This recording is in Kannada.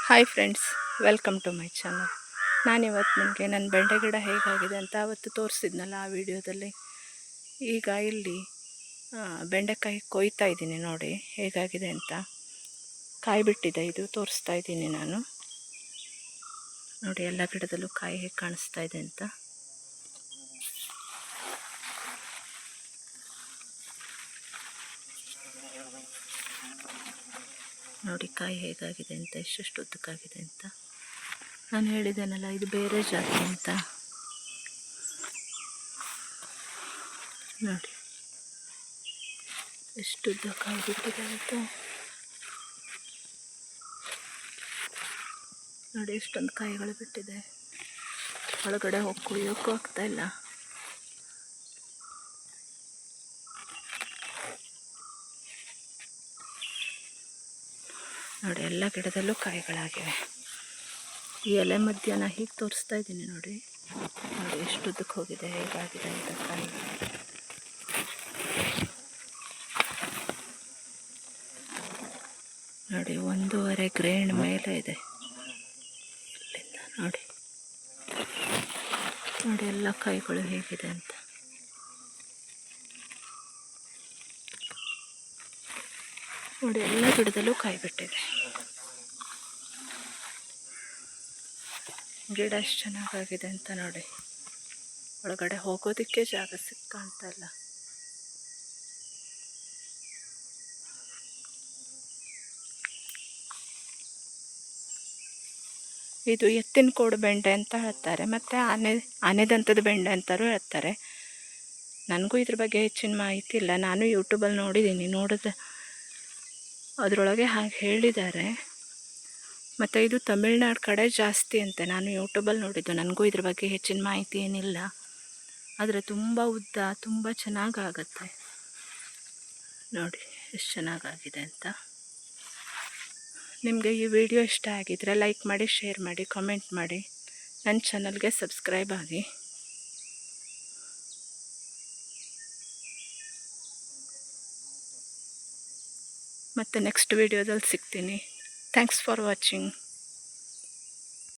Hi friends, welcome to my channel. ನಾನಿವತ್ತು ನಿಮಗೆ ನನ್ನ ಬೆಂಡೆ ಗಿಡ ಹೇಗಾಗಿದೆ ಅಂತ ಅವತ್ತು ತೋರಿಸಿದ್ನಲ್ಲ ಆ ವಿಡಿಯೋದಲ್ಲಿ. ಈಗ ಇಲ್ಲಿ ಬೆಂಡೆಕಾಯಿ ಕೊಯ್ತಾ ಇದ್ದೀನಿ, ನೋಡಿ ಹೇಗಾಗಿದೆ ಅಂತ. ಕಾಯಿ ಬಿಟ್ಟಿದೆ, ಇದು ತೋರಿಸ್ತಾ ಇದ್ದೀನಿ ನಾನು. ನೋಡಿ ಎಲ್ಲ ಗಿಡದಲ್ಲೂ ಕಾಯಿ ಹೇಗೆ ಕಾಣಿಸ್ತಾ ಇದೆ ಅಂತ. ನೋಡಿ ಕಾಯಿ ಹೇಗಾಗಿದೆ ಅಂತ, ಎಷ್ಟೆಷ್ಟು ಉದ್ದಕ್ಕಾಗಿದೆ ಅಂತ. ನಾನು ಹೇಳಿದ್ದೇನಲ್ಲ ಇದು ಬೇರೆ ಜಾತಿ ಅಂತ. ನೋಡಿ ಎಷ್ಟು ಉದ್ದ ಕಾಯಿ ಬಿಟ್ಟಿದೆ ಅಂತ. ನೋಡಿ ಎಷ್ಟೊಂದು ಕಾಯಿಗಳು ಬಿಟ್ಟಿದೆ. ಒಳಗಡೆ ಹೋಗಿ ಕುಯ್ಯೋಕ್ಕೂ ಆಗ್ತಾ ಇಲ್ಲ. ನೋಡಿ ಎಲ್ಲ ಗಿಡದಲ್ಲೂ ಕಾಯಿಗಳಾಗಿವೆ. ಈ ಎಲೆ ಮಧ್ಯಾಹ್ನ ಹೀಗೆ ತೋರಿಸ್ತಾ ಇದ್ದೀನಿ ನೋಡಿ. ನೋಡಿ ಎಷ್ಟು ಉದ್ದಕ್ಕೆ ಹೋಗಿದೆ, ಹೇಗಾಗಿದೆ ಅಂತ ಕಾಯಿ. ನೋಡಿ 1.5 ಗ್ರೇಡ್ ಮೇಲೆ ಇದೆ ಇಲ್ಲಿಂದ. ನೋಡಿ ನೋಡಿ ಎಲ್ಲ ಕಾಯಿಗಳು ಹೇಗಿದೆ ಅಂತ. ನೋಡಿ ಎಲ್ಲ ಗಿಡದಲ್ಲೂ ಕಾಯಿ ಬಿಟ್ಟಿದೆ. ಗಿಡ ಎಷ್ಟು ಚೆನ್ನಾಗಾಗಿದೆ ಅಂತ ನೋಡಿ. ಒಳಗಡೆ ಹೋಗೋದಕ್ಕೆ ಜಾಗ ಕಾಣ್ತಾ ಇಲ್ಲ. ಇದು ಎತ್ತಿನ ಕೋಡು ಬೆಂಡೆ ಅಂತ ಹೇಳ್ತಾರೆ, ಮತ್ತು ಆನೆದಂತದ ಬೆಂಡೆ ಅಂತಲೂ ಹೇಳ್ತಾರೆ. ನನಗೂ ಇದ್ರ ಬಗ್ಗೆ ಹೆಚ್ಚಿನ ಮಾಹಿತಿ ಇಲ್ಲ. ನಾನು ಯೂಟ್ಯೂಬಲ್ಲಿ ನೋಡಿದ್ದೀನಿ, ಅದರೊಳಗೆ ಹಾಗೆ ಹೇಳಿದ್ದಾರೆ. ಮತ್ತು ಇದು ತಮಿಳ್ನಾಡು ಕಡೆ ಜಾಸ್ತಿ ಅಂತೆ, ನಾನು ಯೂಟ್ಯೂಬಲ್ಲಿ ನೋಡಿದ್ದು. ನನಗೂ ಇದ್ರ ಬಗ್ಗೆ ಹೆಚ್ಚಿನ ಮಾಹಿತಿ ಏನಿಲ್ಲ, ಆದರೆ ತುಂಬ ಉದ್ದ, ತುಂಬ ಚೆನ್ನಾಗಾಗತ್ತೆ. ನೋಡಿ ಎಷ್ಟು ಚೆನ್ನಾಗಾಗಿದೆ ಅಂತ. ನಿಮಗೆ ಈ ವಿಡಿಯೋ ಇಷ್ಟ ಆಗಿದರೆ ಲೈಕ್ ಮಾಡಿ, ಶೇರ್ ಮಾಡಿ, ಕಾಮೆಂಟ್ ಮಾಡಿ. ನನ್ನ ಚಾನಲ್ಗೆ ಸಬ್ಸ್ಕ್ರೈಬ್ ಆಗಿ. ಮತ್ತು ನೆಕ್ಸ್ಟ್ ವಿಡಿಯೋದಲ್ಲಿ ಸಿಗ್ತೀನಿ. Thanks for watching.